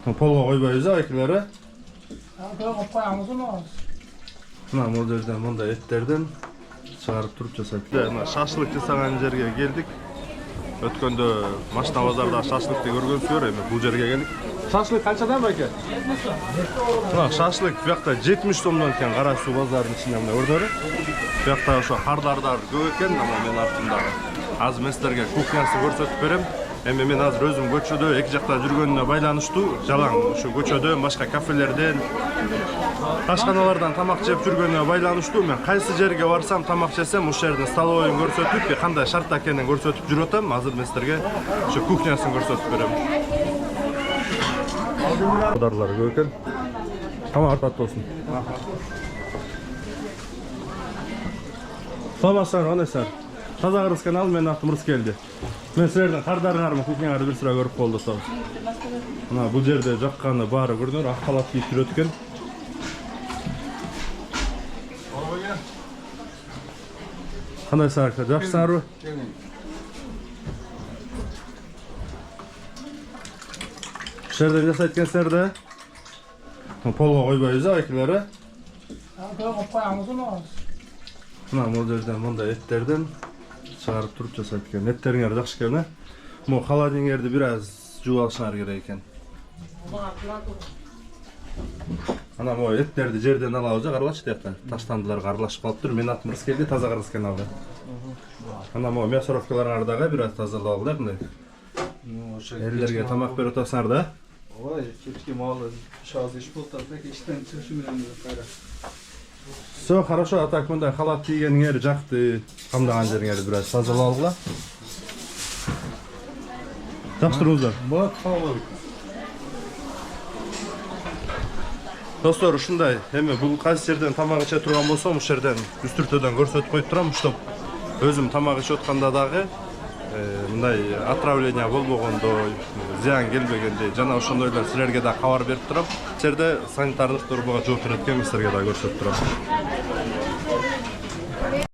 Polga koybayız ayıkları. Koyup koyamız onu. Mına bu yerden munda etlerden çıkarıp turup jasayıp. Şaşlık jasagan jerge geldik. Ötkönde Maşna bazarda şaşlıkты көргөнсүздөр, эми бул жерге келдик. Şaşlık kançadan байке? 70 so'm. Mına şaşlık bu yakta 70 so'mdan eкен Кара суу базарынын ичинде мына өрдөрү. Bu yakta ошо кардардар көп экен, ама мен артымдагы. Азыр мен силерге кухнясын көрсөтүп берем. Эми мен азыр өзүм көчөдө эки жакта жүргөнүнө байланыштуу, жалаң ушу көчөдөн, башка кафелерден, ашканалардан тамак жеп жүргөнүнө байланыштуу. Мен кайсы жерге барсам тамак жесем, ошол жердин столовойун көрсөтүп, кандай шартта экенин көрсөтүп жүрүп атам. Азыр мен силерге ушу кухнясын көрсөтүп берем. Кадарлар көп экен. Тамак таттуу болсун. Саламатсыздар, кандайсыздар? Таза кыргыз каналы, менин атым Рыс келди. Мен силердин кардарыңармы кухняңарды бир сыра көрүп болду атабыз. Мына бул жерде жакканы баары көрүнөр, ак халат кийип жүрөт экен. Кандайсыздар, жакшысыңарбы? Ушул жерден жасайт экенсиздер да? Полго койбойбуз айкелери. Koyup koyamız onu. Мына бул жерден мындай эттерден чыгарып туруп жасайт экен. Эттериңер жакшы экен, э? Могу холодильниңерди бир аз жууп алышыңар керек экен. Ана могу эттерди жерден алабыз, каралачы тиякта. Таштандылар аралашып калыптыр. Мен атым Рыс келди, таза кыргыз каналы. Ана могу мясоровкаларыңарды дагы бир аз тазалап алайлы, мындай. Элдерге тамак берип атасыңар да? Ой, кечки малы шаз иш болуп атат, иштен чыгышы менен кайра. Все хорошо, а так мындай халат кийгениңер жакты, камдаган жериңерди бир аз тазалап алгыла. Жакшы турубуздар. Бак халат. Достор, ушундай. Эми бул кайсы жерден тамак иче турган болсом, ушул жерден үстүртөдөн көрсөтүп коюп турам, уштап өзүм тамак ичип атканда дагы мындай отравление болбогондо, зыян келбегенде жана ошондойлор силерге да кабар берип турам. Бул жерде санитардык турбага жооп берет экен, силерге да көрсөтүп турам.